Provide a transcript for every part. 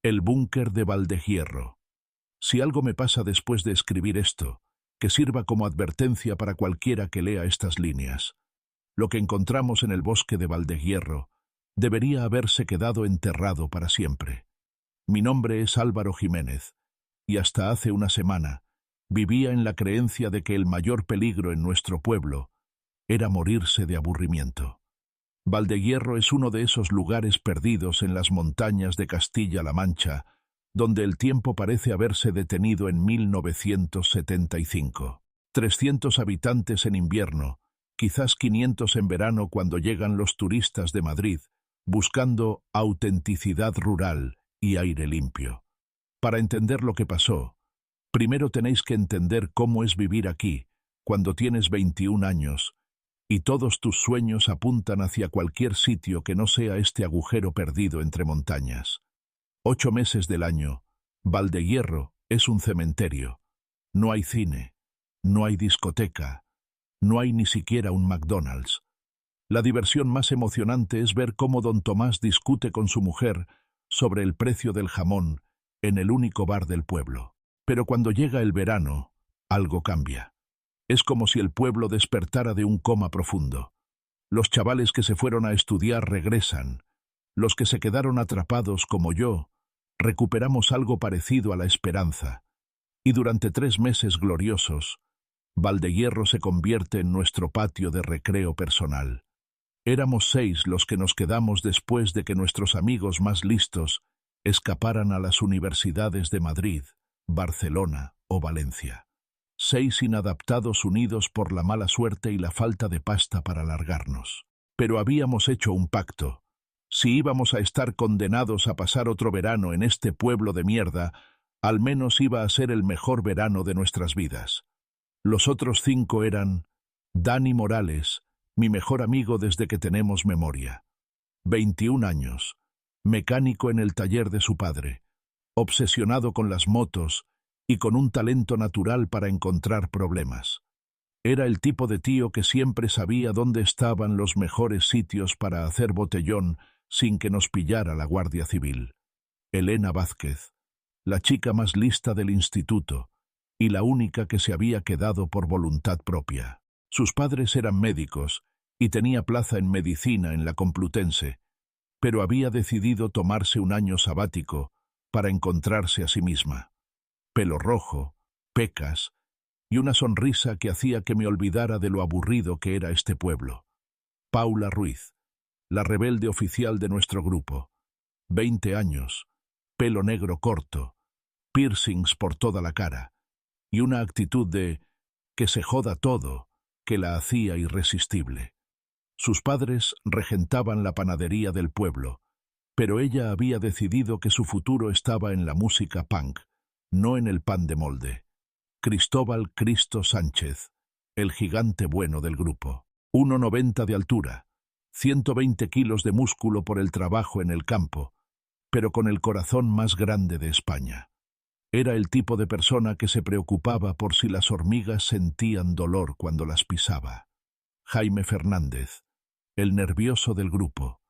El búnker de Valdehierro. Si algo me pasa después de escribir esto, que sirva como advertencia para cualquiera que lea estas líneas. Lo que encontramos en el bosque de Valdehierro debería haberse quedado enterrado para siempre. Mi nombre es Álvaro Jiménez, y hasta hace una semana vivía en la creencia de que el mayor peligro en nuestro pueblo era morirse de aburrimiento. Valdehierro es uno de esos lugares perdidos en las montañas de Castilla-La Mancha, donde el tiempo parece haberse detenido en 1975. 300 habitantes en invierno, quizás 500 en verano cuando llegan los turistas de Madrid, buscando autenticidad rural y aire limpio. Para entender lo que pasó, primero tenéis que entender cómo es vivir aquí, cuando tienes 21 años, y todos tus sueños apuntan hacia cualquier sitio que no sea este agujero perdido entre montañas. 8 meses del año, Valdehierro es un cementerio. No hay cine, no hay discoteca, no hay ni siquiera un McDonald's. La diversión más emocionante es ver cómo don Tomás discute con su mujer sobre el precio del jamón en el único bar del pueblo. Pero cuando llega el verano, algo cambia. Es como si el pueblo despertara de un coma profundo. Los chavales que se fueron a estudiar regresan. Los que se quedaron atrapados como yo, recuperamos algo parecido a la esperanza. Y durante 3 meses gloriosos, Valdehierro se convierte en nuestro patio de recreo personal. Éramos 6 los que nos quedamos después de que nuestros amigos más listos escaparan a las universidades de Madrid, Barcelona o Valencia. 6 inadaptados unidos por la mala suerte y la falta de pasta para largarnos. Pero habíamos hecho un pacto. Si íbamos a estar condenados a pasar otro verano en este pueblo de mierda, al menos iba a ser el mejor verano de nuestras vidas. Los otros 5 eran Dani Morales, mi mejor amigo desde que tenemos memoria. 21 años, mecánico en el taller de su padre, obsesionado con las motos y con un talento natural para encontrar problemas. Era el tipo de tío que siempre sabía dónde estaban los mejores sitios para hacer botellón sin que nos pillara la Guardia Civil. Elena Vázquez, la chica más lista del instituto y la única que se había quedado por voluntad propia. Sus padres eran médicos y tenía plaza en medicina en la Complutense, pero había decidido tomarse un año sabático para encontrarse a sí misma. Pelo rojo, pecas y una sonrisa que hacía que me olvidara de lo aburrido que era este pueblo. Paula Ruiz, la rebelde oficial de nuestro grupo. 20 años, pelo negro corto, piercings por toda la cara y una actitud de que se joda todo que la hacía irresistible. Sus padres regentaban la panadería del pueblo, pero ella había decidido que su futuro estaba en la música punk, no en el pan de molde. Cristóbal Cristo Sánchez, el gigante bueno del grupo. 1,90 de altura, 120 kilos de músculo por el trabajo en el campo, pero con el corazón más grande de España. Era el tipo de persona que se preocupaba por si las hormigas sentían dolor cuando las pisaba. Jaime Fernández, el nervioso del grupo,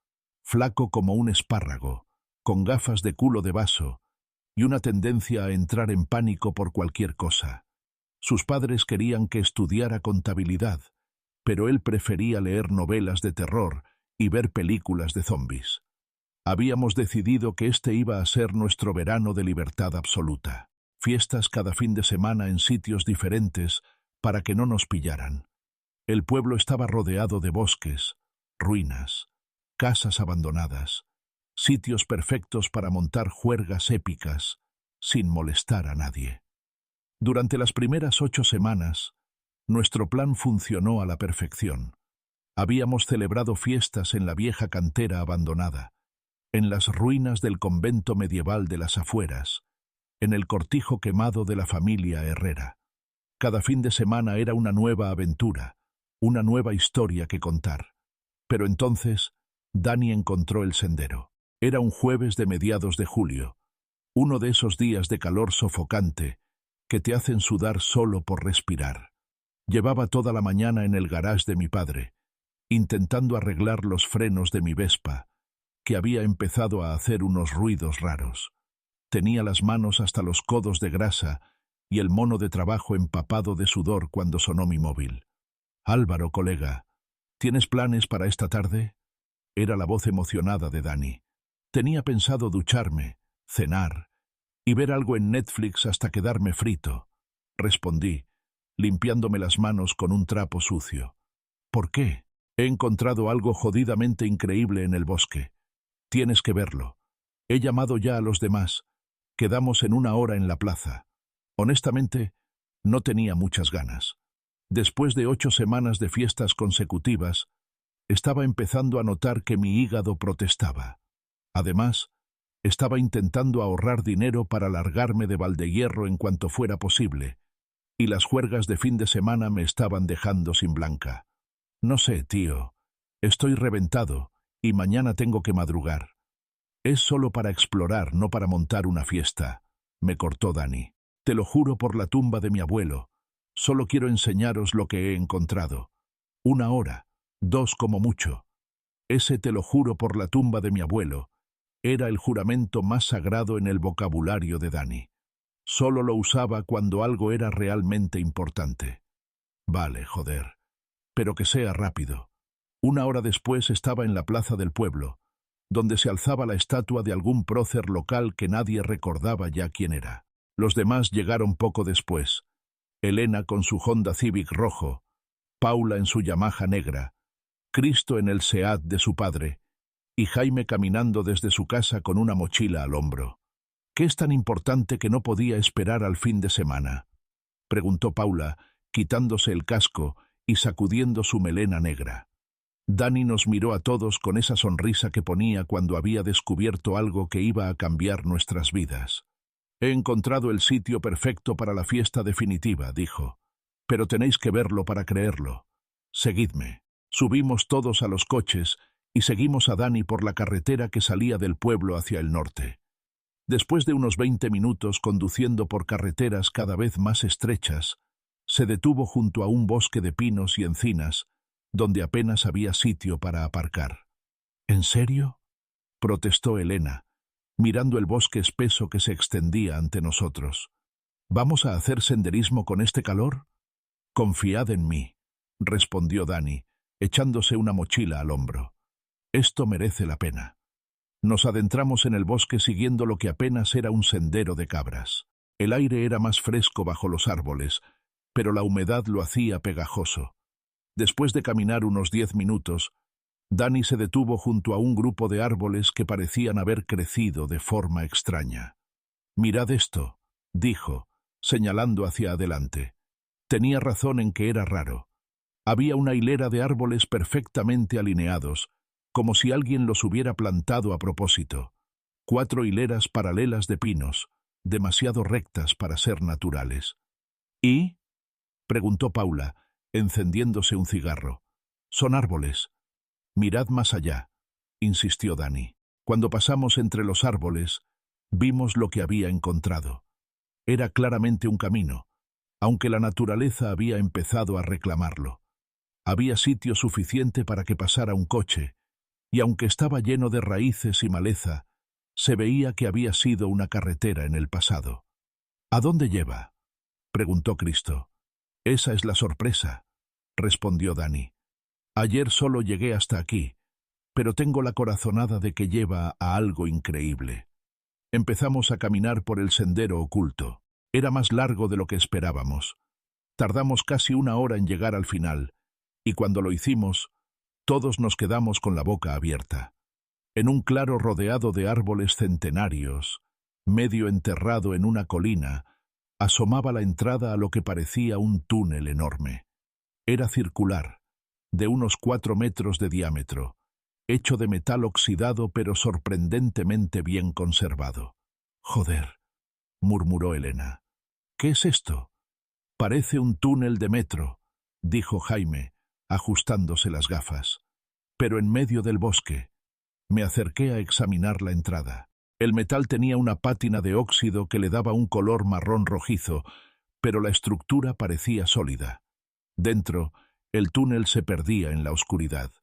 flaco como un espárrago, con gafas de culo de vaso y una tendencia a entrar en pánico por cualquier cosa. Sus padres querían que estudiara contabilidad, pero él prefería leer novelas de terror y ver películas de zombies. Habíamos decidido que este iba a ser nuestro verano de libertad absoluta. Fiestas cada fin de semana en sitios diferentes para que no nos pillaran. El pueblo estaba rodeado de bosques, ruinas, casas abandonadas, sitios perfectos para montar juergas épicas sin molestar a nadie. Durante las primeras 8 semanas, nuestro plan funcionó a la perfección. Habíamos celebrado fiestas en la vieja cantera abandonada, en las ruinas del convento medieval de las afueras, en el cortijo quemado de la familia Herrera. Cada fin de semana era una nueva aventura, una nueva historia que contar. Pero entonces, Dani encontró el sendero. Era un jueves de mediados de julio, uno de esos días de calor sofocante que te hacen sudar solo por respirar. Llevaba toda la mañana en el garage de mi padre, intentando arreglar los frenos de mi Vespa, que había empezado a hacer unos ruidos raros. Tenía las manos hasta los codos de grasa y el mono de trabajo empapado de sudor cuando sonó mi móvil. «Álvaro, colega, ¿tienes planes para esta tarde?». Era la voz emocionada de Dani. Tenía pensado ducharme, cenar y ver algo en Netflix hasta quedarme frito. Respondí, limpiándome las manos con un trapo sucio. «¿Por qué? He encontrado algo jodidamente increíble en el bosque. Tienes que verlo. He llamado ya a los demás. Quedamos en 1 hora en la plaza». Honestamente, no tenía muchas ganas. Después de 8 semanas de fiestas consecutivas, estaba empezando a notar que mi hígado protestaba. Además, estaba intentando ahorrar dinero para largarme de Valdehierro en cuanto fuera posible, y las juergas de fin de semana me estaban dejando sin blanca. «No sé, tío. Estoy reventado y mañana tengo que madrugar». «Es solo para explorar, no para montar una fiesta», me cortó Dani. «Te lo juro por la tumba de mi abuelo. Solo quiero enseñaros lo que he encontrado. 1 hora, 2 como mucho». Ese «te lo juro por la tumba de mi abuelo» era el juramento más sagrado en el vocabulario de Dani. Solo lo usaba cuando algo era realmente importante. «Vale, joder. Pero que sea rápido». 1 hora después estaba en la plaza del pueblo, donde se alzaba la estatua de algún prócer local que nadie recordaba ya quién era. Los demás llegaron poco después. Elena con su Honda Civic rojo, Paula en su Yamaha negra, Cristo en el Seat de su padre, y Jaime caminando desde su casa con una mochila al hombro. «¿Qué es tan importante que no podía esperar al fin de semana?», preguntó Paula, quitándose el casco y sacudiendo su melena negra. Dani nos miró a todos con esa sonrisa que ponía cuando había descubierto algo que iba a cambiar nuestras vidas. «He encontrado el sitio perfecto para la fiesta definitiva», dijo. «Pero tenéis que verlo para creerlo. Seguidme». Subimos todos a los coches y seguimos a Dani por la carretera que salía del pueblo hacia el norte. Después de unos 20 minutos conduciendo por carreteras cada vez más estrechas, se detuvo junto a un bosque de pinos y encinas, donde apenas había sitio para aparcar. «¿En serio?», protestó Elena, mirando el bosque espeso que se extendía ante nosotros. «¿Vamos a hacer senderismo con este calor?». «Confiad en mí», respondió Dani, echándose una mochila al hombro. «Esto merece la pena». Nos adentramos en el bosque siguiendo lo que apenas era un sendero de cabras. El aire era más fresco bajo los árboles, pero la humedad lo hacía pegajoso. Después de caminar unos 10 minutos, Dani se detuvo junto a un grupo de árboles que parecían haber crecido de forma extraña. «Mirad esto», dijo, señalando hacia adelante. Tenía razón en que era raro. Había una hilera de árboles perfectamente alineados, como si alguien los hubiera plantado a propósito. 4 hileras paralelas de pinos, demasiado rectas para ser naturales. «¿Y?», preguntó Paula, encendiéndose un cigarro. «Son árboles». «Mirad más allá», insistió Dani. Cuando pasamos entre los árboles, vimos lo que había encontrado. Era claramente un camino, aunque la naturaleza había empezado a reclamarlo. Había sitio suficiente para que pasara un coche, y aunque estaba lleno de raíces y maleza, se veía que había sido una carretera en el pasado. «¿A dónde lleva?», preguntó Cristo. «Esa es la sorpresa», respondió Dani. «Ayer solo llegué hasta aquí, pero tengo la corazonada de que lleva a algo increíble». Empezamos a caminar por el sendero oculto. Era más largo de lo que esperábamos. Tardamos casi 1 hora en llegar al final, y cuando lo hicimos, todos nos quedamos con la boca abierta. En un claro rodeado de árboles centenarios, medio enterrado en una colina, asomaba la entrada a lo que parecía un túnel enorme. Era circular, de unos 4 metros de diámetro, hecho de metal oxidado pero sorprendentemente bien conservado. «Joder», murmuró Elena. «¿Qué es esto?». «Parece un túnel de metro», dijo Jaime, ajustándose las gafas. «Pero en medio del bosque». Me acerqué a examinar la entrada. El metal tenía una pátina de óxido que le daba un color marrón rojizo, pero la estructura parecía sólida. Dentro, el túnel se perdía en la oscuridad.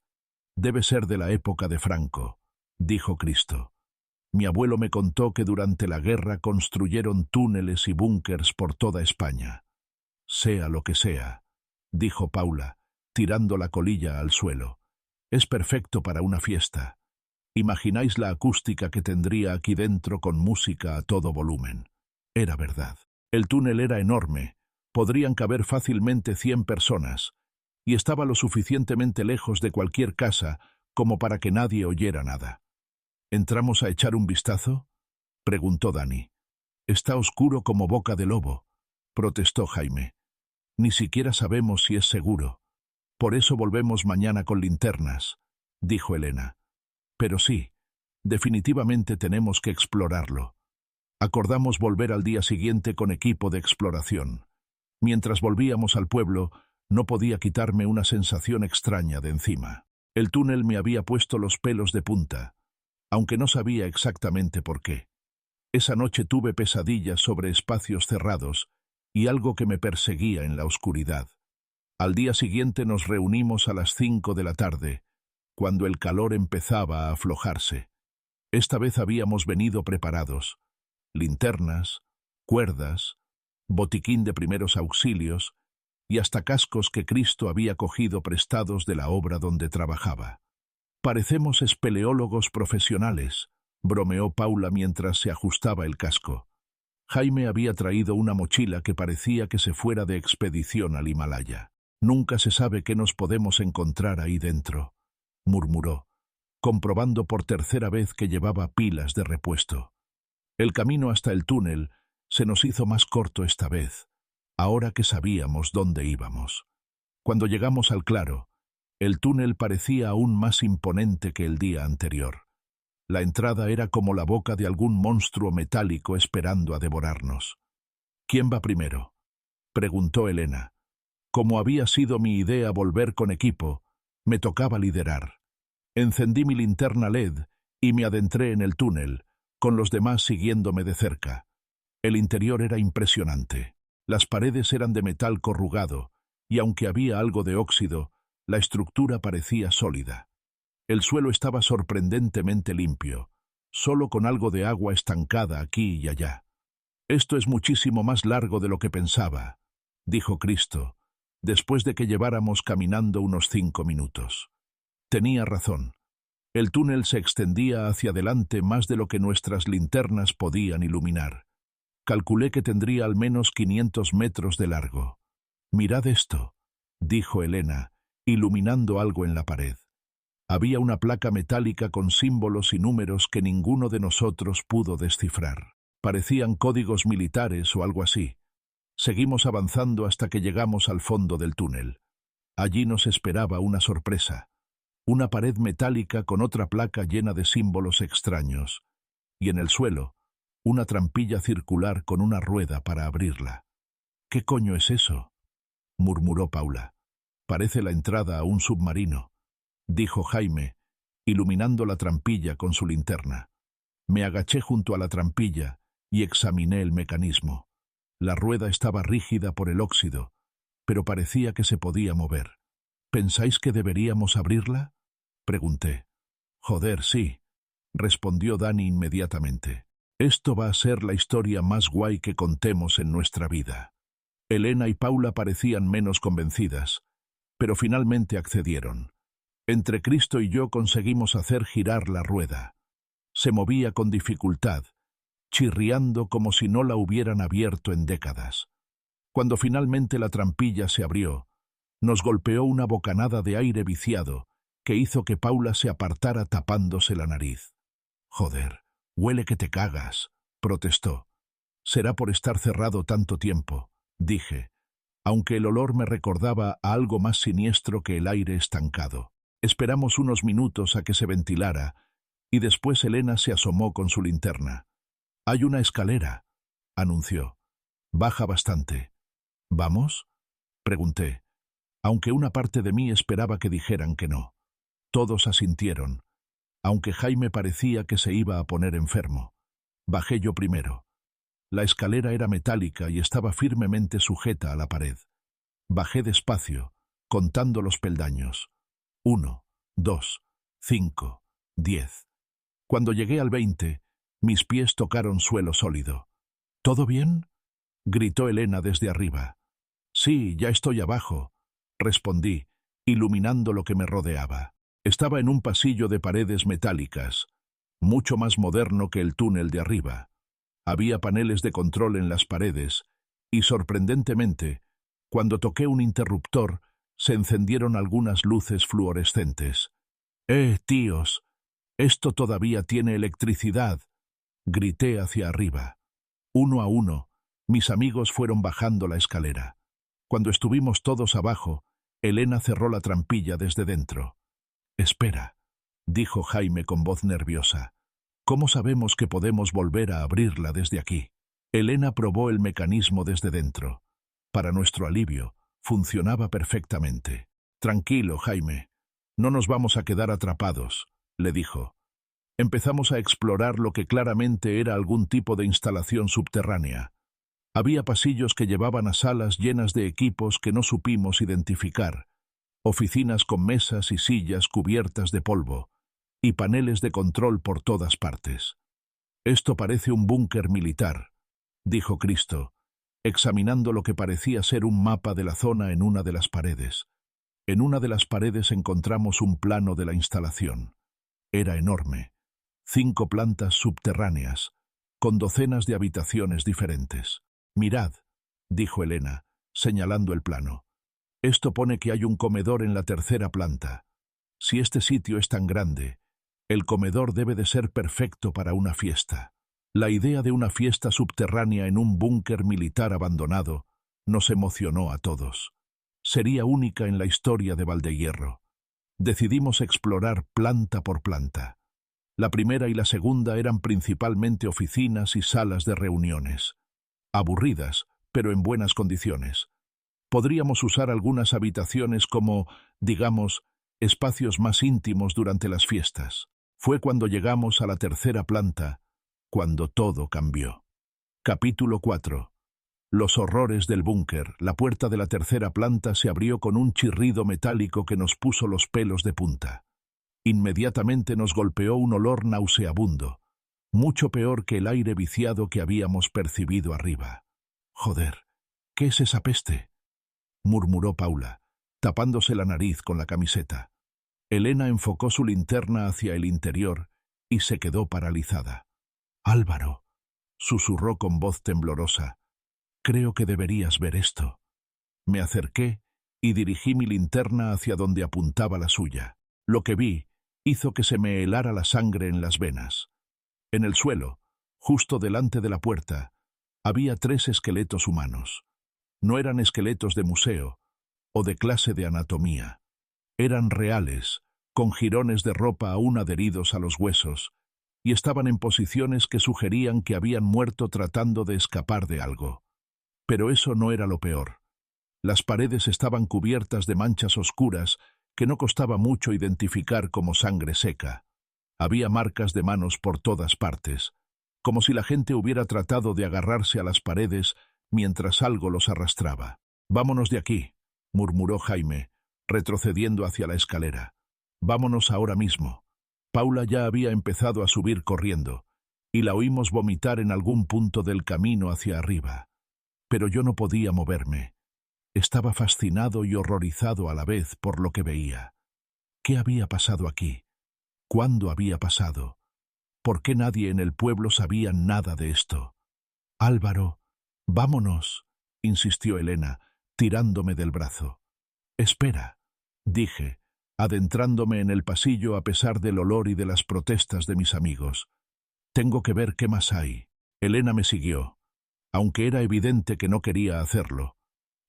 «Debe ser de la época de Franco», dijo Cristo. Mi abuelo me contó que durante la guerra construyeron túneles y búnkers por toda España. Sea lo que sea, dijo Paula, tirando la colilla al suelo. Es perfecto para una fiesta. ¿Imagináis la acústica que tendría aquí dentro con música a todo volumen? Era verdad. El túnel era enorme. Podrían caber fácilmente 100 personas, y estaba lo suficientemente lejos de cualquier casa como para que nadie oyera nada. ¿Entramos a echar un vistazo?, preguntó Dani. Está oscuro como boca de lobo, protestó Jaime. Ni siquiera sabemos si es seguro. Por eso volvemos mañana con linternas, dijo Elena. Pero sí, definitivamente tenemos que explorarlo. Acordamos volver al día siguiente con equipo de exploración. Mientras volvíamos al pueblo, no podía quitarme una sensación extraña de encima. El túnel me había puesto los pelos de punta, aunque no sabía exactamente por qué. Esa noche tuve pesadillas sobre espacios cerrados y algo que me perseguía en la oscuridad. Al día siguiente nos reunimos a las 5 de la tarde, cuando el calor empezaba a aflojarse. Esta vez habíamos venido preparados: linternas, cuerdas, botiquín de primeros auxilios y hasta cascos que Cristo había cogido prestados de la obra donde trabajaba. Parecemos espeleólogos profesionales, bromeó Paula mientras se ajustaba el casco. Jaime había traído una mochila que parecía que se fuera de expedición al Himalaya. Nunca se sabe qué nos podemos encontrar ahí dentro, murmuró, comprobando por tercera vez que llevaba pilas de repuesto. El camino hasta el túnel se nos hizo más corto esta vez, ahora que sabíamos dónde íbamos. Cuando llegamos al claro, el túnel parecía aún más imponente que el día anterior. La entrada era como la boca de algún monstruo metálico esperando a devorarnos. ¿Quién va primero?, preguntó Elena. Como había sido mi idea volver con equipo, me tocaba liderar. Encendí mi linterna LED y me adentré en el túnel, con los demás siguiéndome de cerca. El interior era impresionante. Las paredes eran de metal corrugado, y aunque había algo de óxido, la estructura parecía sólida. El suelo estaba sorprendentemente limpio, solo con algo de agua estancada aquí y allá. Esto es muchísimo más largo de lo que pensaba, dijo Cristo, después de que lleváramos caminando unos 5 minutos. Tenía razón. El túnel se extendía hacia adelante más de lo que nuestras linternas podían iluminar. Calculé que tendría al menos 500 metros de largo. Mirad esto, dijo Elena, iluminando algo en la pared. Había una placa metálica con símbolos y números que ninguno de nosotros pudo descifrar. Parecían códigos militares o algo así. Seguimos avanzando hasta que llegamos al fondo del túnel. Allí nos esperaba una sorpresa. Una pared metálica con otra placa llena de símbolos extraños. Y en el suelo, una trampilla circular con una rueda para abrirla. ¿Qué coño es eso?, murmuró Paula. Parece la entrada a un submarino, dijo Jaime, iluminando la trampilla con su linterna. Me agaché junto a la trampilla y examiné el mecanismo. La rueda estaba rígida por el óxido, pero parecía que se podía mover. ¿Pensáis que deberíamos abrirla?, pregunté. Joder, sí, respondió Dani inmediatamente. Esto va a ser la historia más guay que contemos en nuestra vida. Elena y Paula parecían menos convencidas, pero finalmente accedieron. Entre Cristo y yo conseguimos hacer girar la rueda. Se movía con dificultad, chirriando como si no la hubieran abierto en décadas. Cuando finalmente la trampilla se abrió, nos golpeó una bocanada de aire viciado que hizo que Paula se apartara tapándose la nariz. Joder, huele que te cagas, protestó. Será por estar cerrado tanto tiempo, dije, aunque el olor me recordaba a algo más siniestro que el aire estancado. Esperamos unos minutos a que se ventilara, y después Elena se asomó con su linterna. «Hay una escalera», anunció. «Baja bastante». «¿Vamos?», pregunté, aunque una parte de mí esperaba que dijeran que no. Todos asintieron, aunque Jaime parecía que se iba a poner enfermo. Bajé yo primero. La escalera era metálica y estaba firmemente sujeta a la pared. Bajé despacio, contando los peldaños. 1, 2, 5, 10. Cuando llegué al 20, Mis pies tocaron suelo sólido. ¿Todo bien?, gritó Elena desde arriba. Sí, ya estoy abajo, respondí, iluminando lo que me rodeaba. Estaba en un pasillo de paredes metálicas, mucho más moderno que el túnel de arriba. Había paneles de control en las paredes, y sorprendentemente, cuando toqué un interruptor, se encendieron algunas luces fluorescentes. Tíos, esto todavía tiene electricidad, grité hacia arriba. Uno a uno, mis amigos fueron bajando la escalera. Cuando estuvimos todos abajo, Elena cerró la trampilla desde dentro. Espera, dijo Jaime con voz nerviosa. ¿Cómo sabemos que podemos volver a abrirla desde aquí? Elena probó el mecanismo desde dentro. Para nuestro alivio, funcionaba perfectamente. Tranquilo, Jaime. No nos vamos a quedar atrapados, le dijo. Empezamos a explorar lo que claramente era algún tipo de instalación subterránea. Había pasillos que llevaban a salas llenas de equipos que no supimos identificar, oficinas con mesas y sillas cubiertas de polvo, y paneles de control por todas partes. Esto parece un búnker militar, dijo Cristo, examinando lo que parecía ser un mapa de la zona en una de las paredes. En una de las paredes encontramos un plano de la instalación. Era enorme, 5 plantas subterráneas, con docenas de habitaciones diferentes. Mirad, dijo Elena, señalando el plano. Esto pone que hay un comedor en la 3ª planta. Si este sitio es tan grande, el comedor debe de ser perfecto para una fiesta. La idea de una fiesta subterránea en un búnker militar abandonado nos emocionó a todos. Sería única en la historia de Valdehierro. Decidimos explorar planta por planta. La primera y la segunda eran principalmente oficinas y salas de reuniones. Aburridas, pero en buenas condiciones. Podríamos usar algunas habitaciones como, digamos, espacios más íntimos durante las fiestas. Fue cuando llegamos a la 3ª planta, cuando todo cambió. Capítulo 4. Los horrores del búnker. La puerta de la 3ª planta se abrió con un chirrido metálico que nos puso los pelos de punta. Inmediatamente nos golpeó un olor nauseabundo, mucho peor que el aire viciado que habíamos percibido arriba. Joder, ¿qué es esa peste?, murmuró Paula, tapándose la nariz con la camiseta. Elena enfocó su linterna hacia el interior y se quedó paralizada. Álvaro, susurró con voz temblorosa, creo que deberías ver esto. Me acerqué y dirigí mi linterna hacia donde apuntaba la suya. Lo que vi hizo que se me helara la sangre en las venas. En el suelo, justo delante de la puerta, había 3 esqueletos humanos. No eran esqueletos de museo o de clase de anatomía. Eran reales, con jirones de ropa aún adheridos a los huesos, y estaban en posiciones que sugerían que habían muerto tratando de escapar de algo. Pero eso no era lo peor. Las paredes estaban cubiertas de manchas oscuras que no costaba mucho identificar como sangre seca. Había marcas de manos por todas partes, como si la gente hubiera tratado de agarrarse a las paredes mientras algo los arrastraba. «Vámonos de aquí», murmuró Jaime, retrocediendo hacia la escalera. «Vámonos ahora mismo». Paula ya había empezado a subir corriendo, y la oímos vomitar en algún punto del camino hacia arriba. Pero yo no podía moverme. Estaba fascinado y horrorizado a la vez por lo que veía. ¿Qué había pasado aquí? ¿Cuándo había pasado? ¿Por qué nadie en el pueblo sabía nada de esto? «Álvaro, vámonos», insistió Elena, tirándome del brazo. «Espera», dije, adentrándome en el pasillo a pesar del olor y de las protestas de mis amigos. «Tengo que ver qué más hay». Elena me siguió, aunque era evidente que no quería hacerlo.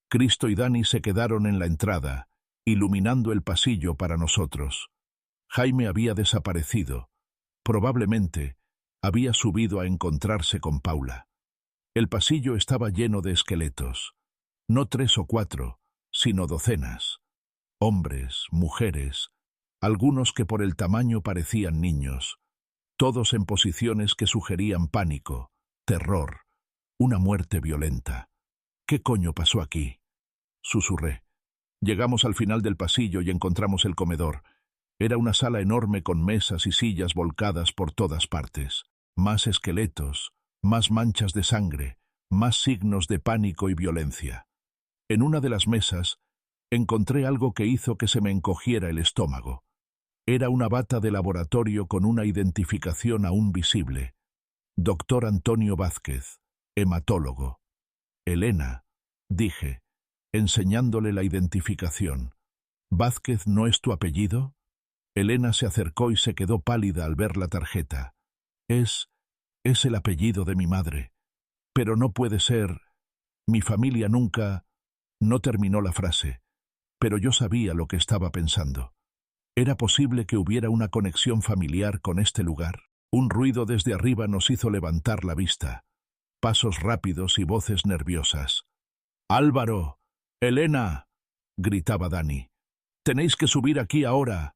Cristo y Dani se quedaron en la entrada, iluminando el pasillo para nosotros. Jaime había desaparecido. Probablemente había subido a encontrarse con Paula. El pasillo estaba lleno de esqueletos. No 3 o 4, sino docenas. Hombres, mujeres, algunos que por el tamaño parecían niños. Todos en posiciones que sugerían pánico, terror, una muerte violenta. «¿Qué coño pasó aquí?», susurré. Llegamos al final del pasillo y encontramos el comedor. Era una sala enorme con mesas y sillas volcadas por todas partes. Más esqueletos, más manchas de sangre, más signos de pánico y violencia. En una de las mesas encontré algo que hizo que se me encogiera el estómago. Era una bata de laboratorio con una identificación aún visible. Doctor Antonio Vázquez, hematólogo. Elena, dije, enseñándole la identificación. ¿Vázquez no es tu apellido? Elena se acercó y se quedó pálida al ver la tarjeta. Es el apellido de mi madre. Pero no puede ser. Mi familia nunca... No terminó la frase, pero yo sabía lo que estaba pensando. ¿Era posible que hubiera una conexión familiar con este lugar? Un ruido desde arriba nos hizo levantar la vista. Pasos rápidos y voces nerviosas. «¡Álvaro! ¡Elena!», gritaba Dani. «Tenéis que subir aquí ahora».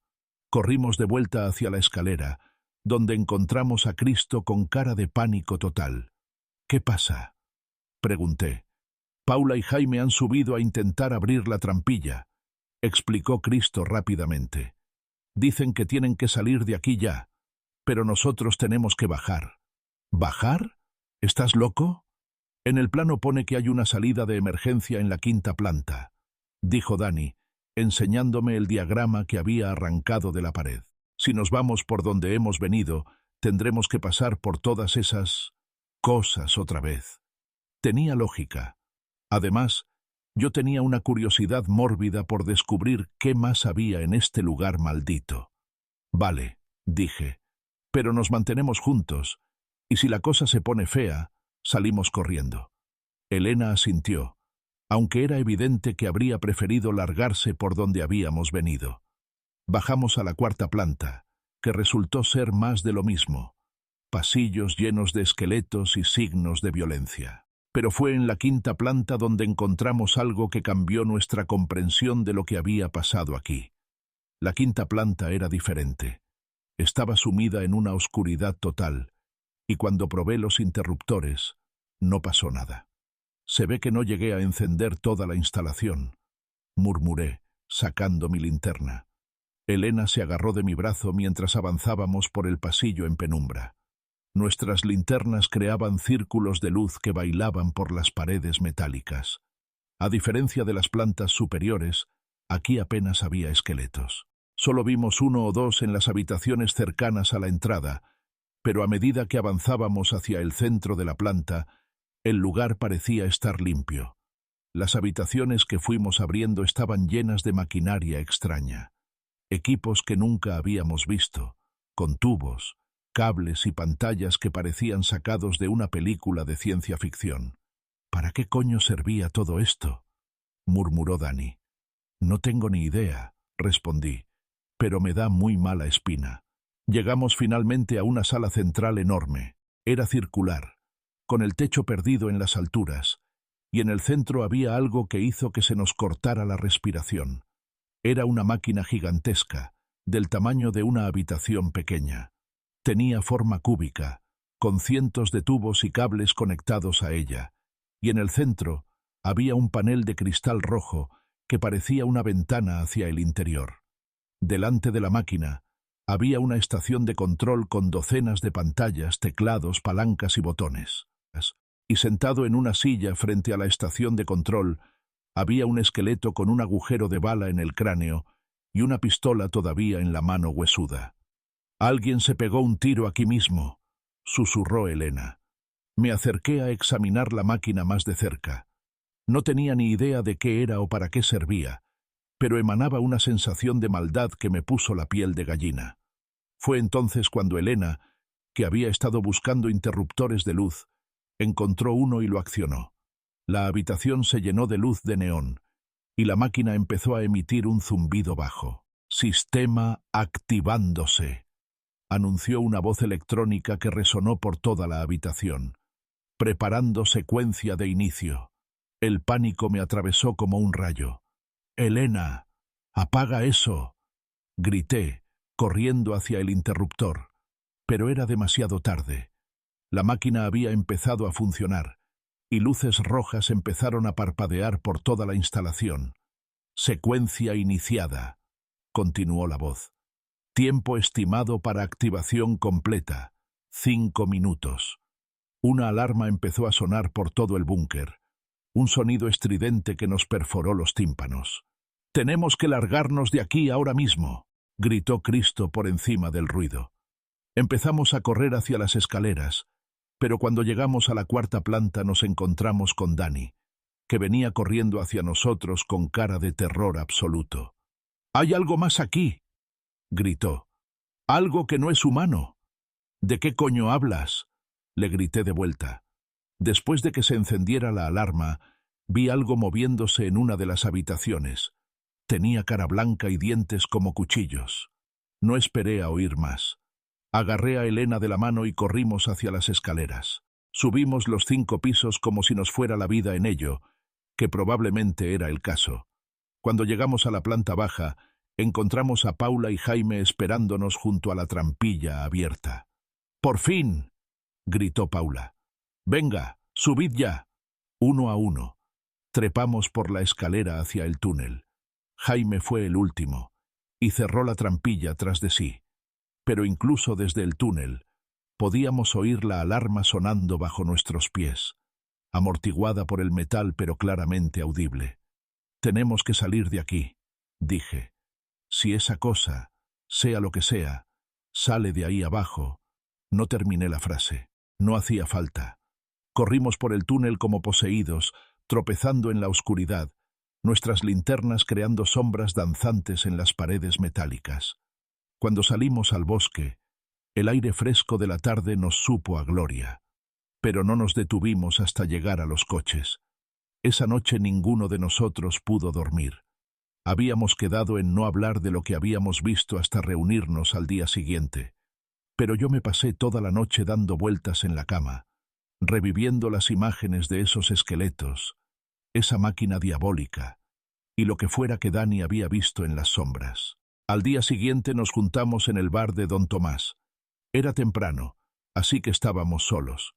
Corrimos de vuelta hacia la escalera, donde encontramos a Cristo con cara de pánico total. «¿Qué pasa?», pregunté. «Paula y Jaime han subido a intentar abrir la trampilla», explicó Cristo rápidamente. «Dicen que tienen que salir de aquí ya, pero nosotros tenemos que bajar». «¿Bajar? ¿Estás loco?». «En el plano pone que hay una salida de emergencia en la 5ª planta», dijo Dani, enseñándome el diagrama que había arrancado de la pared. «Si nos vamos por donde hemos venido, tendremos que pasar por todas esas cosas otra vez». Tenía lógica. Además, yo tenía una curiosidad mórbida por descubrir qué más había en este lugar maldito. «Vale», dije, «pero nos mantenemos juntos, y si la cosa se pone fea, salimos corriendo». Elena asintió, aunque era evidente que habría preferido largarse por donde habíamos venido. Bajamos a la 4ª planta, que resultó ser más de lo mismo. Pasillos llenos de esqueletos y signos de violencia. Pero fue en la 5ª planta donde encontramos algo que cambió nuestra comprensión de lo que había pasado aquí. La 5ª planta era diferente. Estaba sumida en una oscuridad total, y cuando probé los interruptores, no pasó nada. «Se ve que no llegué a encender toda la instalación», murmuré, sacando mi linterna. Elena se agarró de mi brazo mientras avanzábamos por el pasillo en penumbra. Nuestras linternas creaban círculos de luz que bailaban por las paredes metálicas. A diferencia de las plantas superiores, aquí apenas había esqueletos. Solo vimos 1 o 2 en las habitaciones cercanas a la entrada, pero a medida que avanzábamos hacia el centro de la planta, el lugar parecía estar limpio. Las habitaciones que fuimos abriendo estaban llenas de maquinaria extraña. Equipos que nunca habíamos visto, con tubos, cables y pantallas que parecían sacados de una película de ciencia ficción. «¿Para qué coño servía todo esto?», murmuró Dani. «No tengo ni idea», respondí, «pero me da muy mala espina». Llegamos finalmente a una sala central enorme. Era circular, con el techo perdido en las alturas, y en el centro había algo que hizo que se nos cortara la respiración. Era una máquina gigantesca, del tamaño de una habitación pequeña. Tenía forma cúbica, con cientos de tubos y cables conectados a ella, y en el centro había un panel de cristal rojo que parecía una ventana hacia el interior. Delante de la máquina había una estación de control con docenas de pantallas, teclados, palancas y botones. Y sentado en una silla frente a la estación de control había un esqueleto con un agujero de bala en el cráneo y una pistola todavía en la mano huesuda. «Alguien se pegó un tiro aquí mismo», susurró Elena. Me acerqué a examinar la máquina más de cerca. No tenía ni idea de qué era o para qué servía, pero emanaba una sensación de maldad que me puso la piel de gallina. Fue entonces cuando Elena, que había estado buscando interruptores de luz, encontró uno y lo accionó. La habitación se llenó de luz de neón, y la máquina empezó a emitir un zumbido bajo. «Sistema activándose», anunció una voz electrónica que resonó por toda la habitación. «Preparando secuencia de inicio». El pánico me atravesó como un rayo. «Elena, apaga eso», grité, corriendo hacia el interruptor. Pero era demasiado tarde. La máquina había empezado a funcionar, y luces rojas empezaron a parpadear por toda la instalación. «Secuencia iniciada», continuó la voz. «Tiempo estimado para activación completa. 5 minutos. Una alarma empezó a sonar por todo el búnker, un sonido estridente que nos perforó los tímpanos. «Tenemos que largarnos de aquí ahora mismo», gritó Cristo por encima del ruido. Empezamos a correr hacia las escaleras, pero cuando llegamos a la 4ª planta nos encontramos con Dani, que venía corriendo hacia nosotros con cara de terror absoluto. «¡Hay algo más aquí!», gritó. «¡Algo que no es humano!». «¿De qué coño hablas?», le grité de vuelta. Después de que se encendiera la alarma, vi algo moviéndose en una de las habitaciones. Tenía cara blanca y dientes como cuchillos. No esperé a oír más. Agarré a Elena de la mano y corrimos hacia las escaleras. Subimos los 5 pisos como si nos fuera la vida en ello, que probablemente era el caso. Cuando llegamos a la planta baja, encontramos a Paula y Jaime esperándonos junto a la trampilla abierta. «¡Por fin!», gritó Paula. «Venga, subid ya». 1 a 1. Trepamos por la escalera hacia el túnel. Jaime fue el último, y cerró la trampilla tras de sí. Pero incluso desde el túnel, podíamos oír la alarma sonando bajo nuestros pies, amortiguada por el metal pero claramente audible. «Tenemos que salir de aquí», dije. «Si esa cosa, sea lo que sea, sale de ahí abajo». No terminé la frase. No hacía falta. Corrimos por el túnel como poseídos, tropezando en la oscuridad, nuestras linternas creando sombras danzantes en las paredes metálicas. Cuando salimos al bosque, el aire fresco de la tarde nos supo a gloria. Pero no nos detuvimos hasta llegar a los coches. Esa noche ninguno de nosotros pudo dormir. Habíamos quedado en no hablar de lo que habíamos visto hasta reunirnos al día siguiente. Pero yo me pasé toda la noche dando vueltas en la cama, reviviendo las imágenes de esos esqueletos, esa máquina diabólica, y lo que fuera que Dani había visto en las sombras. Al día siguiente nos juntamos en el bar de Don Tomás. Era temprano, así que estábamos solos.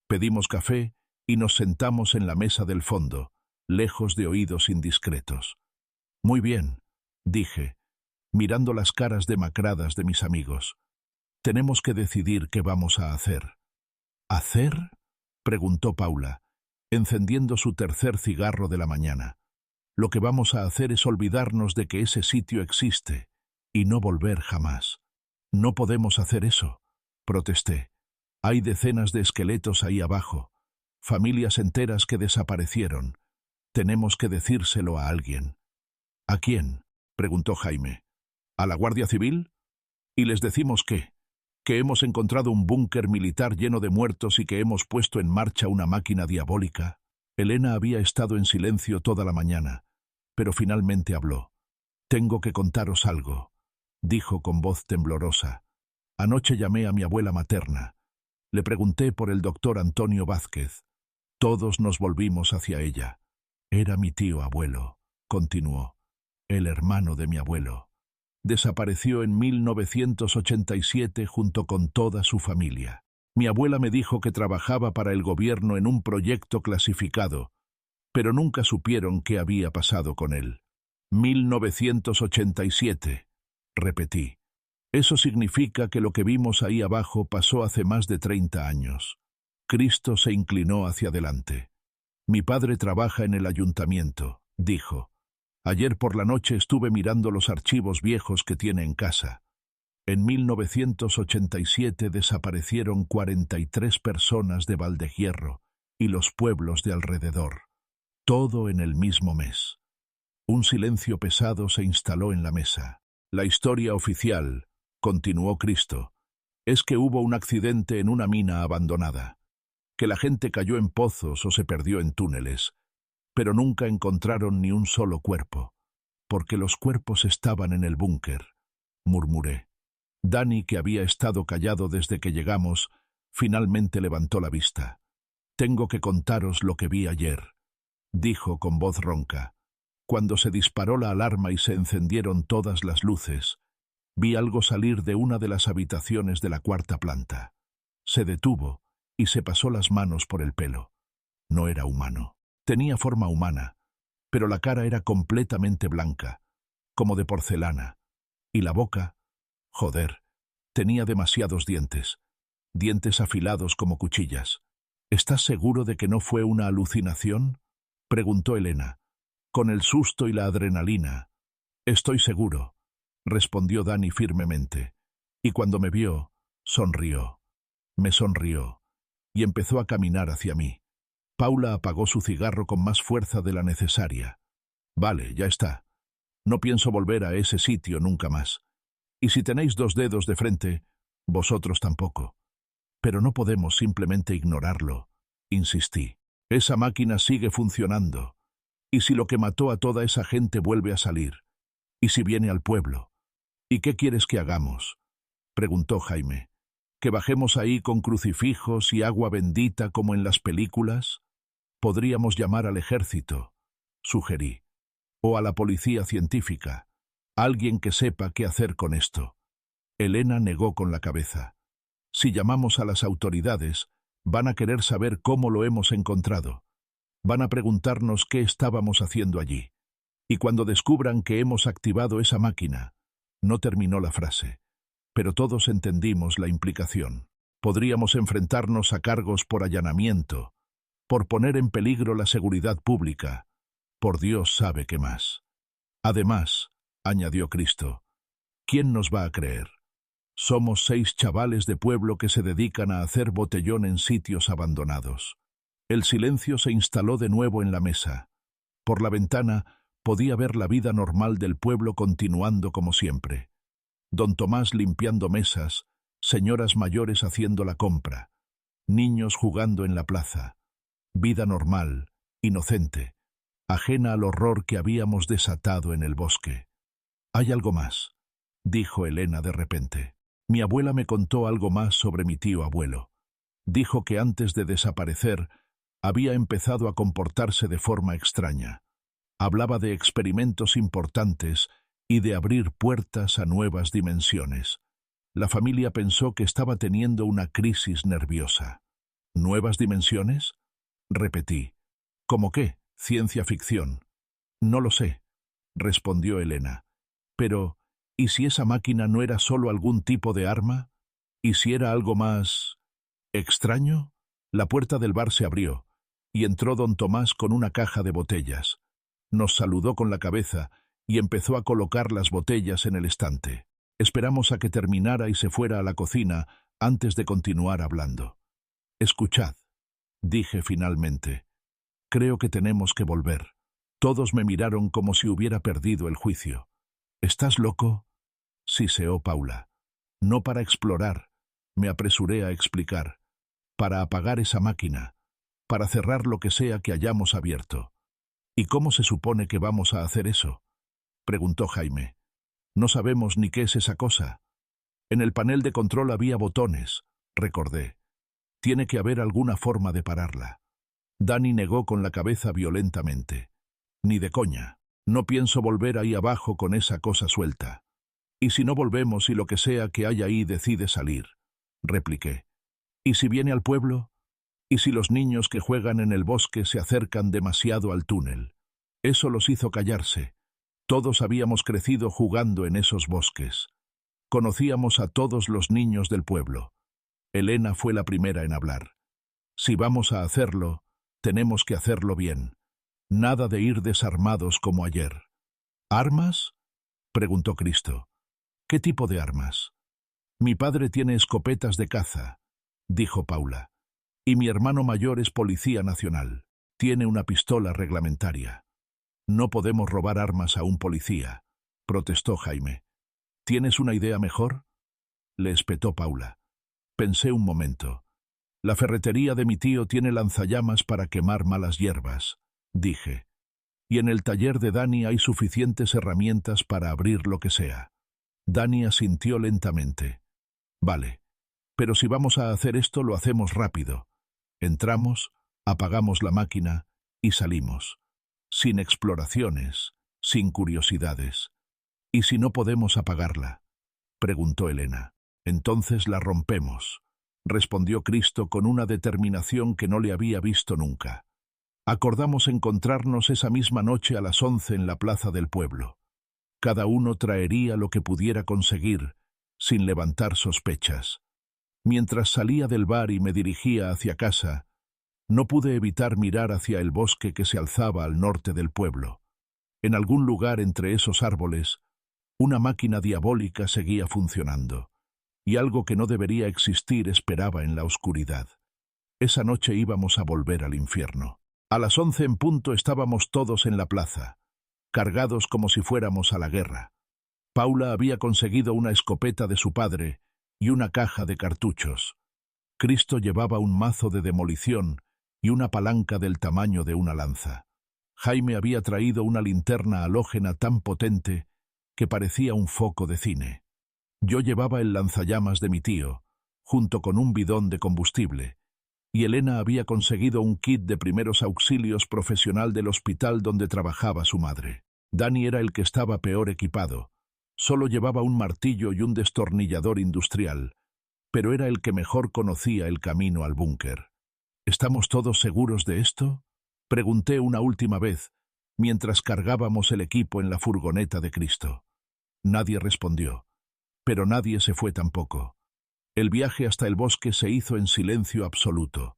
Pedimos café y nos sentamos en la mesa del fondo, lejos de oídos indiscretos. «Muy bien», dije, mirando las caras demacradas de mis amigos. «Tenemos que decidir qué vamos a hacer». «¿Hacer?», preguntó Paula, encendiendo su 3er cigarro de la mañana. «Lo que vamos a hacer es olvidarnos de que ese sitio existe y no volver jamás». «No podemos hacer eso», protesté. «Hay decenas de esqueletos ahí abajo, familias enteras que desaparecieron. Tenemos que decírselo a alguien». «¿A quién?», preguntó Jaime. «¿A la Guardia Civil? ¿Y les decimos qué? ¿Que hemos encontrado un búnker militar lleno de muertos y que hemos puesto en marcha una máquina diabólica?» Elena había estado en silencio toda la mañana, pero finalmente habló. «Tengo que contaros algo», dijo con voz temblorosa. «Anoche llamé a mi abuela materna. Le pregunté por el doctor Antonio Vázquez. Todos nos volvimos hacia ella. Era mi tío abuelo», continuó, «el hermano de mi abuelo. Desapareció en 1987 junto con toda su familia. Mi abuela me dijo que trabajaba para el gobierno en un proyecto clasificado, pero nunca supieron qué había pasado con él». 1987, repetí. «Eso significa que lo que vimos ahí abajo pasó hace más de 30 años. Cristo se inclinó hacia adelante. «Mi padre trabaja en el ayuntamiento», dijo. «Ayer por la noche estuve mirando los archivos viejos que tiene en casa. En 1987 desaparecieron 43 personas de Valdehierro y los pueblos de alrededor. Todo en el mismo mes». Un silencio pesado se instaló en la mesa. «La historia oficial», continuó Cristo, «es que hubo un accidente en una mina abandonada, que la gente cayó en pozos o se perdió en túneles, pero nunca encontraron ni un solo cuerpo, porque los cuerpos estaban en el búnker», murmuré. Dani, que había estado callado desde que llegamos, finalmente levantó la vista. «Tengo que contaros lo que vi ayer», dijo con voz ronca. «Cuando se disparó la alarma y se encendieron todas las luces, vi algo salir de una de las habitaciones de la 4ª planta. Se detuvo y se pasó las manos por el pelo. No era humano. Tenía forma humana, pero la cara era completamente blanca, como de porcelana, y la boca, joder, tenía demasiados dientes. dientes afilados como cuchillas. —¿Estás seguro de que no fue una alucinación? —preguntó Elena. Con el susto y la adrenalina. —Estoy seguro —respondió Dani firmemente. Y cuando me vio, sonrió. Me sonrió. Y empezó a caminar hacia mí. Paula apagó su cigarro con más fuerza de la necesaria. —Vale, ya está. No pienso volver a ese sitio nunca más. Y si tenéis 2 dedos de frente, vosotros tampoco. Pero no podemos simplemente ignorarlo, insistí. Esa máquina sigue funcionando. ¿Y si lo que mató a toda esa gente vuelve a salir? ¿Y si viene al pueblo? ¿Y qué quieres que hagamos? Preguntó Jaime. ¿Que bajemos ahí con crucifijos y agua bendita como en las películas? Podríamos llamar al ejército, sugerí. O a la policía científica. Alguien que sepa qué hacer con esto. Elena negó con la cabeza. Si llamamos a las autoridades, van a querer saber cómo lo hemos encontrado. Van a preguntarnos qué estábamos haciendo allí. Y cuando descubran que hemos activado esa máquina, no terminó la frase, pero todos entendimos la implicación. Podríamos enfrentarnos a cargos por allanamiento, por poner en peligro la seguridad pública, por Dios sabe qué más. Además, añadió Cristo, ¿quién nos va a creer? Somos 6 chavales de pueblo que se dedican a hacer botellón en sitios abandonados. El silencio se instaló de nuevo en la mesa. Por la ventana podía ver la vida normal del pueblo continuando como siempre. Don Tomás limpiando mesas, señoras mayores haciendo la compra, niños jugando en la plaza. Vida normal, inocente, ajena al horror que habíamos desatado en el bosque. «Hay algo más», dijo Elena de repente. Mi abuela me contó algo más sobre mi tío abuelo. Dijo que antes de desaparecer había empezado a comportarse de forma extraña. Hablaba de experimentos importantes y de abrir puertas a nuevas dimensiones. La familia pensó que estaba teniendo una crisis nerviosa. ¿Nuevas dimensiones? Repetí. ¿Cómo qué? Ciencia ficción. No lo sé, respondió Elena. Pero, ¿y si esa máquina no era solo algún tipo de arma? ¿Y si era algo más extraño? La puerta del bar se abrió, y entró don Tomás con una caja de botellas. Nos saludó con la cabeza y empezó a colocar las botellas en el estante. Esperamos a que terminara y se fuera a la cocina antes de continuar hablando. Escuchad, dije finalmente. Creo que tenemos que volver. Todos me miraron como si hubiera perdido el juicio. ¿Estás loco? Siseó Paula. No para explorar, me apresuré a explicar. Para apagar esa máquina, para cerrar lo que sea que hayamos abierto. ¿Y cómo se supone que vamos a hacer eso? Preguntó Jaime. No sabemos ni qué es esa cosa. En el panel de control había botones, recordé. Tiene que haber alguna forma de pararla. Dani negó con la cabeza violentamente. Ni de coña. No pienso volver ahí abajo con esa cosa suelta. ¿Y si no volvemos y lo que sea que hay ahí decide salir? Repliqué. ¿Y si viene al pueblo? ¿Y si los niños que juegan en el bosque se acercan demasiado al túnel? Eso los hizo callarse. Todos habíamos crecido jugando en esos bosques. Conocíamos a todos los niños del pueblo. Elena fue la primera en hablar. Si vamos a hacerlo, tenemos que hacerlo bien. Nada de ir desarmados como ayer. ¿Armas? Preguntó Cristo. ¿Qué tipo de armas? Mi padre tiene escopetas de caza, dijo Paula. Y mi hermano mayor es policía nacional. Tiene una pistola reglamentaria. No podemos robar armas a un policía, protestó Jaime. ¿Tienes una idea mejor? Le espetó Paula. Pensé un momento. La ferretería de mi tío tiene lanzallamas para quemar malas hierbas, dije. Y en el taller de Dani hay suficientes herramientas para abrir lo que sea. Dani asintió lentamente. Vale, pero si vamos a hacer esto lo hacemos rápido. Entramos, apagamos la máquina y salimos. Sin exploraciones, sin curiosidades. ¿Y si no podemos apagarla? Preguntó Elena. Entonces la rompemos, respondió Cristo con una determinación que no le había visto nunca. Acordamos encontrarnos esa misma noche a las 11 en la plaza del pueblo. Cada uno traería lo que pudiera conseguir, sin levantar sospechas. Mientras salía del bar y me dirigía hacia casa, no pude evitar mirar hacia el bosque que se alzaba al norte del pueblo. En algún lugar entre esos árboles, una máquina diabólica seguía funcionando, y algo que no debería existir esperaba en la oscuridad. Esa noche íbamos a volver al infierno. A las 11 en punto estábamos todos en la plaza, cargados como si fuéramos a la guerra. Paula había conseguido una escopeta de su padre y una caja de cartuchos. Cristo llevaba un mazo de demolición y una palanca del tamaño de una lanza. Jaime había traído una linterna halógena tan potente que parecía un foco de cine. Yo llevaba el lanzallamas de mi tío, junto con un bidón de combustible, y Elena había conseguido un kit de primeros auxilios profesional del hospital donde trabajaba su madre. Dani era el que estaba peor equipado. Solo llevaba un martillo y un destornillador industrial, pero era el que mejor conocía el camino al búnker. ¿Estamos todos seguros de esto?, pregunté una última vez, mientras cargábamos el equipo en la furgoneta de Cristo. Nadie respondió, pero nadie se fue tampoco. El viaje hasta el bosque se hizo en silencio absoluto.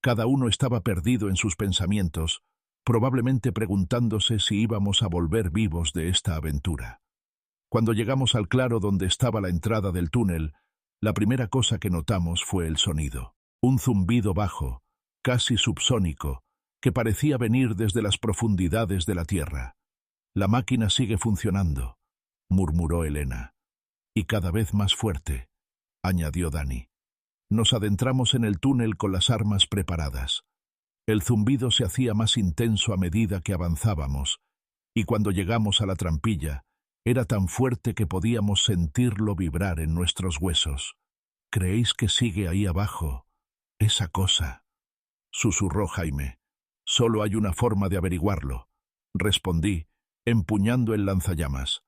Cada uno estaba perdido en sus pensamientos, probablemente preguntándose si íbamos a volver vivos de esta aventura. Cuando llegamos al claro donde estaba la entrada del túnel, la primera cosa que notamos fue el sonido. Un zumbido bajo, casi subsónico, que parecía venir desde las profundidades de la tierra. «La máquina sigue funcionando», murmuró Elena. «Y cada vez más fuerte», añadió Dani. Nos adentramos en el túnel con las armas preparadas. El zumbido se hacía más intenso a medida que avanzábamos, y cuando llegamos a la trampilla, era tan fuerte que podíamos sentirlo vibrar en nuestros huesos. «¿Creéis que sigue ahí abajo esa cosa?», susurró Jaime. «Solo hay una forma de averiguarlo», respondí, empuñando el lanzallamas.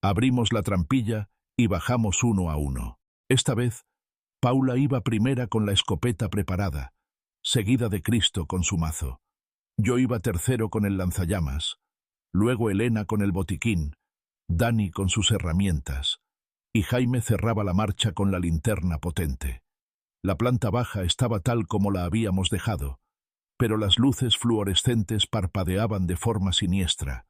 Abrimos la trampilla y bajamos uno a uno. Esta vez, Paula iba primera con la escopeta preparada, seguida de Cristo con su mazo. Yo iba tercero con el lanzallamas, luego Elena con el botiquín, Dani con sus herramientas, y Jaime cerraba la marcha con la linterna potente. La planta baja estaba tal como la habíamos dejado, pero las luces fluorescentes parpadeaban de forma siniestra,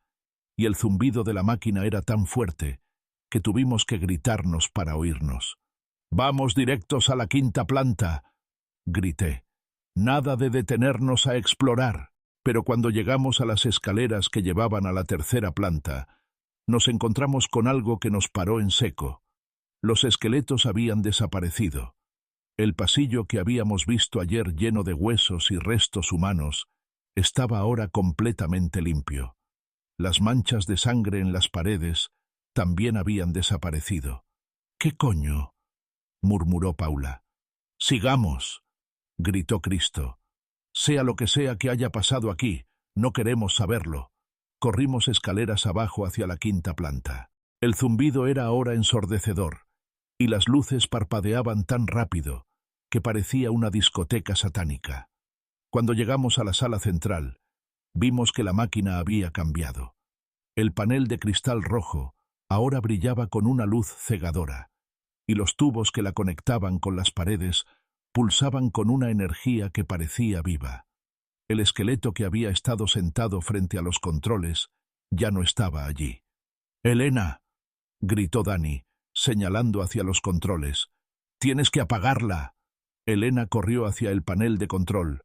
y el zumbido de la máquina era tan fuerte que tuvimos que gritarnos para oírnos. «¡Vamos directos a la quinta planta!», grité. «Nada de detenernos a explorar». Pero cuando llegamos a las escaleras que llevaban a la tercera planta, nos encontramos con algo que nos paró en seco. Los esqueletos habían desaparecido. El pasillo que habíamos visto ayer lleno de huesos y restos humanos estaba ahora completamente limpio. Las manchas de sangre en las paredes también habían desaparecido. «¿Qué coño?», murmuró Paula. «Sigamos», gritó Cristo. «Sea lo que sea que haya pasado aquí, no queremos saberlo». Corrimos escaleras abajo hacia la quinta planta. El zumbido era ahora ensordecedor, y las luces parpadeaban tan rápido que parecía una discoteca satánica. Cuando llegamos a la sala central, vimos que la máquina había cambiado. El panel de cristal rojo ahora brillaba con una luz cegadora, y los tubos que la conectaban con las paredes pulsaban con una energía que parecía viva. El esqueleto que había estado sentado frente a los controles ya no estaba allí. «Elena», gritó Dani, señalando hacia los controles. «Tienes que apagarla». Elena corrió hacia el panel de control,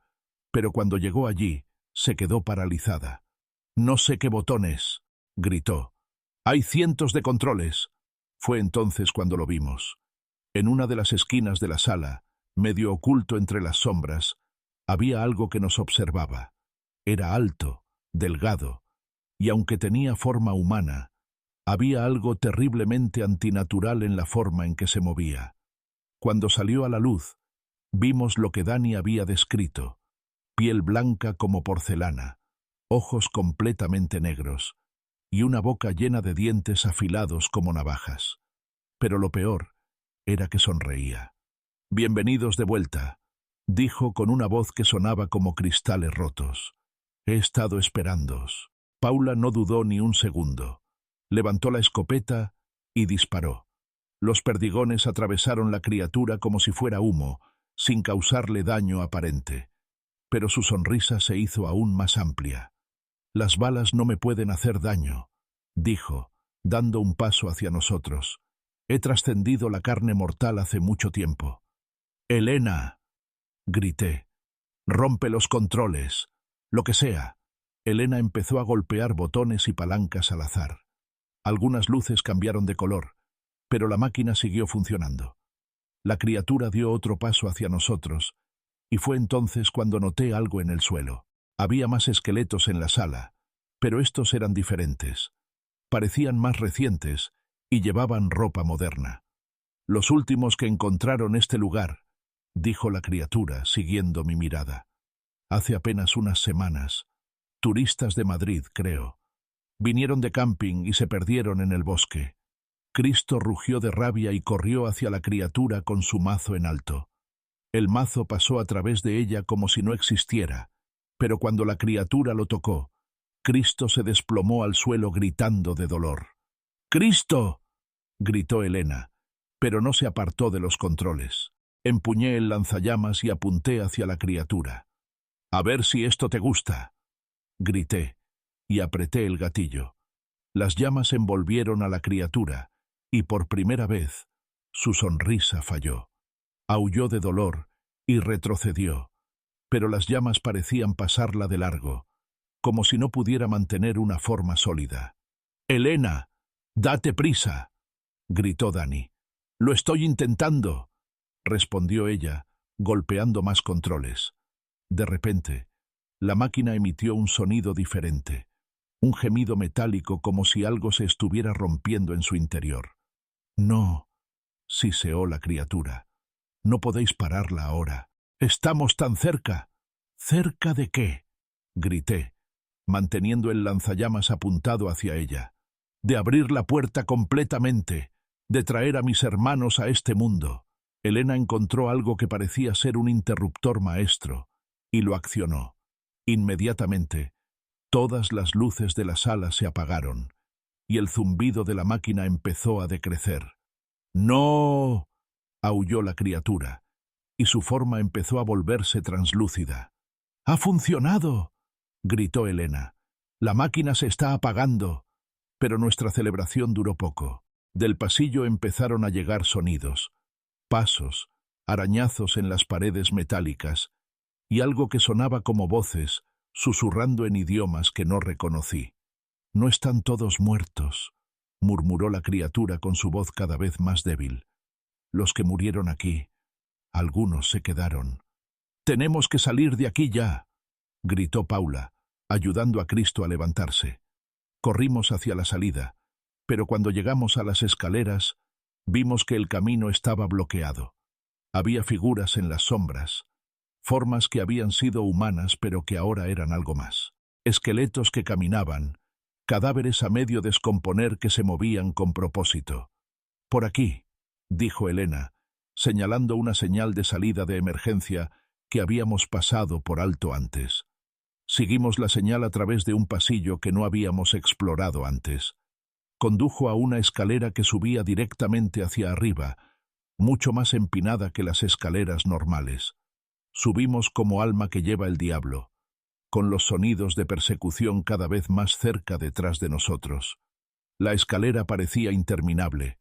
pero cuando llegó allí, se quedó paralizada. «No sé qué botones», gritó. «Hay cientos de controles». Fue entonces cuando lo vimos. En una de las esquinas de la sala, medio oculto entre las sombras, había algo que nos observaba. Era alto, delgado, y aunque tenía forma humana, había algo terriblemente antinatural en la forma en que se movía. Cuando salió a la luz, vimos lo que Dani había descrito: piel blanca como porcelana, ojos completamente negros, y una boca llena de dientes afilados como navajas. Pero lo peor era que sonreía. «Bienvenidos de vuelta», dijo con una voz que sonaba como cristales rotos. «He estado esperándoos». Paula no dudó ni un segundo. Levantó la escopeta y disparó. Los perdigones atravesaron la criatura como si fuera humo, sin causarle daño aparente. Pero su sonrisa se hizo aún más amplia. «Las balas no me pueden hacer daño», dijo, dando un paso hacia nosotros. «He trascendido la carne mortal hace mucho tiempo». «Elena», grité. «Rompe los controles. Lo que sea». Elena empezó a golpear botones y palancas al azar. Algunas luces cambiaron de color, pero la máquina siguió funcionando. La criatura dio otro paso hacia nosotros, y fue entonces cuando noté algo en el suelo. Había más esqueletos en la sala, pero estos eran diferentes. Parecían más recientes y llevaban ropa moderna. «Los últimos que encontraron este lugar», dijo la criatura, siguiendo mi mirada. «Hace apenas unas semanas. Turistas de Madrid, creo. Vinieron de camping y se perdieron en el bosque». Cristo rugió de rabia y corrió hacia la criatura con su mazo en alto. El mazo pasó a través de ella como si no existiera, pero cuando la criatura lo tocó, Cristo se desplomó al suelo gritando de dolor. «¡Cristo!», gritó Elena, pero no se apartó de los controles. Empuñé el lanzallamas y apunté hacia la criatura. «A ver si esto te gusta», grité, y apreté el gatillo. Las llamas envolvieron a la criatura, y por primera vez, su sonrisa falló. Aulló de dolor y retrocedió, pero las llamas parecían pasarla de largo, como si no pudiera mantener una forma sólida. «Elena, date prisa», gritó Dani. «Lo estoy intentando», respondió ella, golpeando más controles. De repente, la máquina emitió un sonido diferente, un gemido metálico como si algo se estuviera rompiendo en su interior. «No», siseó la criatura. «No podéis pararla ahora. Estamos tan cerca». «¿Cerca de qué?», grité, manteniendo el lanzallamas apuntado hacia ella. «De abrir la puerta completamente, de traer a mis hermanos a este mundo». Elena encontró algo que parecía ser un interruptor maestro, y lo accionó. Inmediatamente, todas las luces de la sala se apagaron, y el zumbido de la máquina empezó a decrecer. «¡No!», aulló la criatura, y su forma empezó a volverse translúcida. «¡Ha funcionado!», gritó Elena. «La máquina se está apagando». Pero nuestra celebración duró poco. Del pasillo empezaron a llegar sonidos, pasos, arañazos en las paredes metálicas, y algo que sonaba como voces, susurrando en idiomas que no reconocí. «No están todos muertos», murmuró la criatura con su voz cada vez más débil. «Los que murieron aquí, algunos se quedaron». «Tenemos que salir de aquí ya», gritó Paula, ayudando a Cristo a levantarse. Corrimos hacia la salida, pero cuando llegamos a las escaleras, vimos que el camino estaba bloqueado. Había figuras en las sombras, formas que habían sido humanas pero que ahora eran algo más. Esqueletos que caminaban, cadáveres a medio descomponer que se movían con propósito. «Por aquí», dijo Elena, señalando una señal de salida de emergencia que habíamos pasado por alto antes. Seguimos la señal a través de un pasillo que no habíamos explorado antes. Condujo a una escalera que subía directamente hacia arriba, mucho más empinada que las escaleras normales. Subimos como alma que lleva el diablo, con los sonidos de persecución cada vez más cerca detrás de nosotros. La escalera parecía interminable,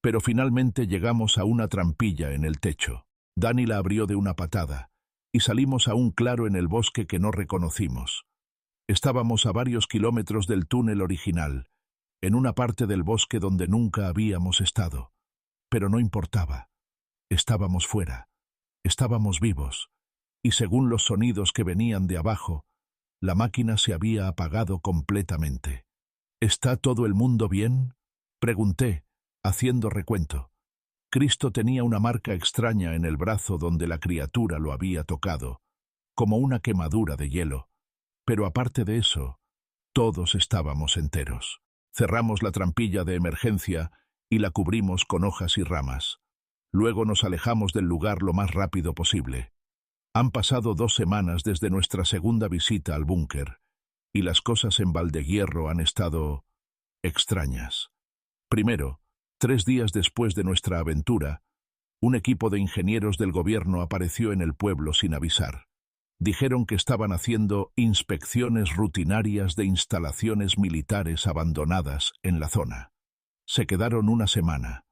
pero finalmente llegamos a una trampilla en el techo. Dani la abrió de una patada, y salimos a un claro en el bosque que no reconocimos. Estábamos a varios kilómetros del túnel original, en una parte del bosque donde nunca habíamos estado. Pero no importaba. Estábamos fuera. Estábamos vivos. Y según los sonidos que venían de abajo, la máquina se había apagado completamente. «¿Está todo el mundo bien?», pregunté, haciendo recuento. Cristo tenía una marca extraña en el brazo donde la criatura lo había tocado, como una quemadura de hielo. Pero aparte de eso, todos estábamos enteros. Cerramos la trampilla de emergencia y la cubrimos con hojas y ramas. Luego nos alejamos del lugar lo más rápido posible. Han pasado 2 semanas desde nuestra segunda visita al búnker, y las cosas en Valdehierro han estado extrañas. Primero, 3 días después de nuestra aventura, un equipo de ingenieros del gobierno apareció en el pueblo sin avisar. Dijeron que estaban haciendo inspecciones rutinarias de instalaciones militares abandonadas en la zona. Se quedaron una semana,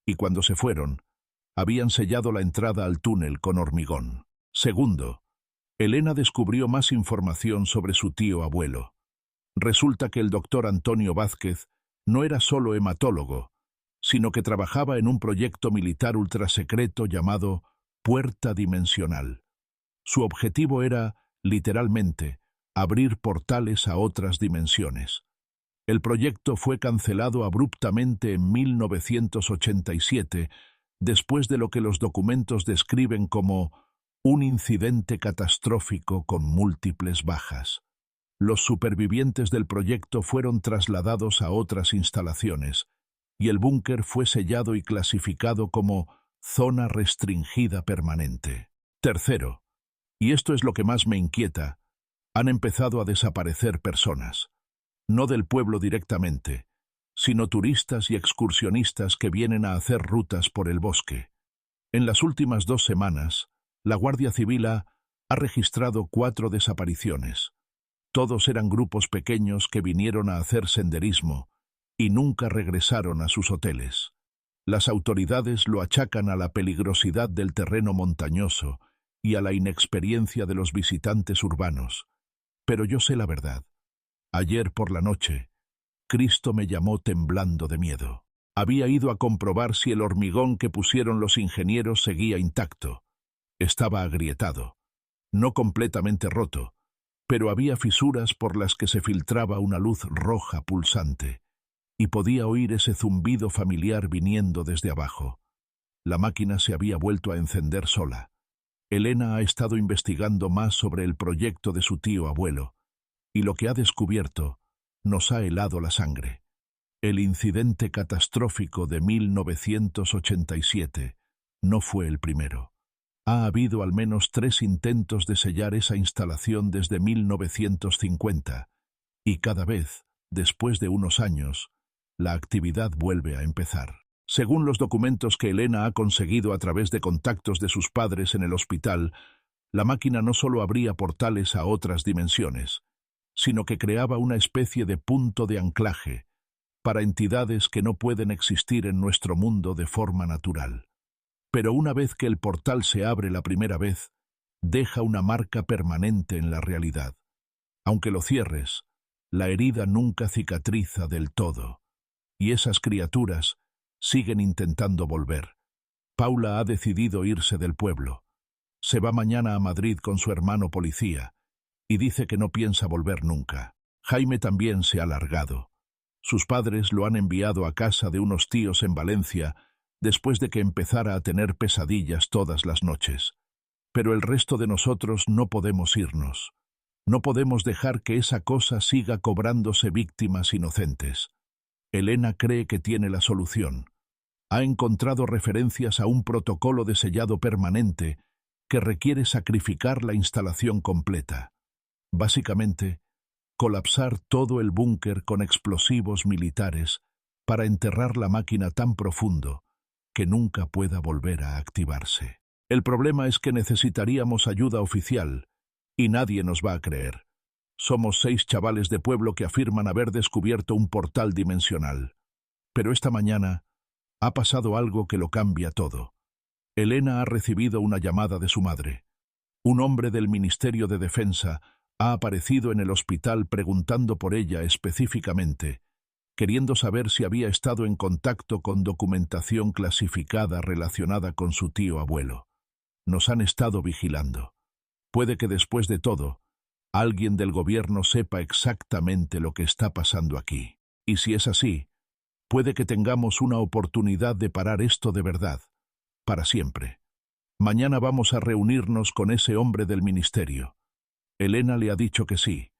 y cuando se fueron, habían sellado la entrada al túnel con hormigón. Segundo, Elena descubrió más información sobre su tío abuelo. Resulta que el doctor Antonio Vázquez no era solo hematólogo, sino que trabajaba en un proyecto militar ultrasecreto llamado Puerta Dimensional. Su objetivo era, literalmente, abrir portales a otras dimensiones. El proyecto fue cancelado abruptamente en 1987, después de lo que los documentos describen como un incidente catastrófico con múltiples bajas. Los supervivientes del proyecto fueron trasladados a otras instalaciones, y el búnker fue sellado y clasificado como zona restringida permanente. Tercero, y esto es lo que más me inquieta, han empezado a desaparecer personas. No del pueblo directamente, sino turistas y excursionistas que vienen a hacer rutas por el bosque. En las últimas 2 semanas, la Guardia Civil ha registrado 4 desapariciones. Todos eran grupos pequeños que vinieron a hacer senderismo y nunca regresaron a sus hoteles. Las autoridades lo achacan a la peligrosidad del terreno montañoso y a la inexperiencia de los visitantes urbanos. Pero yo sé la verdad. Ayer por la noche, Cristo me llamó temblando de miedo. Había ido a comprobar si el hormigón que pusieron los ingenieros seguía intacto. Estaba agrietado, no completamente roto, pero había fisuras por las que se filtraba una luz roja pulsante, y podía oír ese zumbido familiar viniendo desde abajo. La máquina se había vuelto a encender sola. Elena ha estado investigando más sobre el proyecto de su tío abuelo, y lo que ha descubierto nos ha helado la sangre. El incidente catastrófico de 1987 no fue el primero. Ha habido al menos 3 intentos de sellar esa instalación desde 1950, y cada vez, después de unos años, la actividad vuelve a empezar. Según los documentos que Elena ha conseguido a través de contactos de sus padres en el hospital, la máquina no solo abría portales a otras dimensiones, sino que creaba una especie de punto de anclaje para entidades que no pueden existir en nuestro mundo de forma natural. Pero una vez que el portal se abre la primera vez, deja una marca permanente en la realidad. Aunque lo cierres, la herida nunca cicatriza del todo, y esas criaturas siguen intentando volver. Paula ha decidido irse del pueblo. Se va mañana a Madrid con su hermano policía, y dice que no piensa volver nunca. Jaime también se ha largado. Sus padres lo han enviado a casa de unos tíos en Valencia después de que empezara a tener pesadillas todas las noches. Pero el resto de nosotros no podemos irnos. No podemos dejar que esa cosa siga cobrándose víctimas inocentes. Elena cree que tiene la solución. Ha encontrado referencias a un protocolo de sellado permanente que requiere sacrificar la instalación completa. Básicamente, colapsar todo el búnker con explosivos militares para enterrar la máquina tan profundo que nunca pueda volver a activarse. El problema es que necesitaríamos ayuda oficial y nadie nos va a creer. Somos 6 chavales de pueblo que afirman haber descubierto un portal dimensional. Pero esta mañana ha pasado algo que lo cambia todo. Elena ha recibido una llamada de su madre. Un hombre del Ministerio de Defensa ha aparecido en el hospital preguntando por ella específicamente, queriendo saber si había estado en contacto con documentación clasificada relacionada con su tío abuelo. Nos han estado vigilando. Puede que después de todo, alguien del gobierno sepa exactamente lo que está pasando aquí. Y si es así, puede que tengamos una oportunidad de parar esto de verdad, para siempre. Mañana vamos a reunirnos con ese hombre del ministerio. Elena le ha dicho que sí,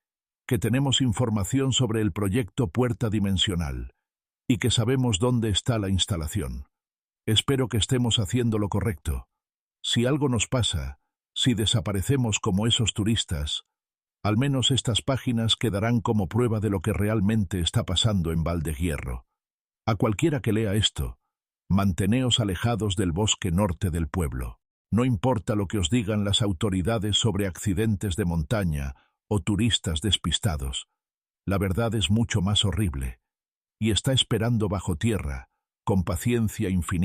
que tenemos información sobre el proyecto Puerta Dimensional y que sabemos dónde está la instalación. Espero que estemos haciendo lo correcto. Si algo nos pasa, si desaparecemos como esos turistas, al menos estas páginas quedarán como prueba de lo que realmente está pasando en Valdeguierro. A cualquiera que lea esto, Manteneos alejados del bosque norte del pueblo. No importa lo que os digan las autoridades sobre accidentes de montaña o turistas despistados. La verdad es mucho más horrible, y está esperando bajo tierra, con paciencia infinita.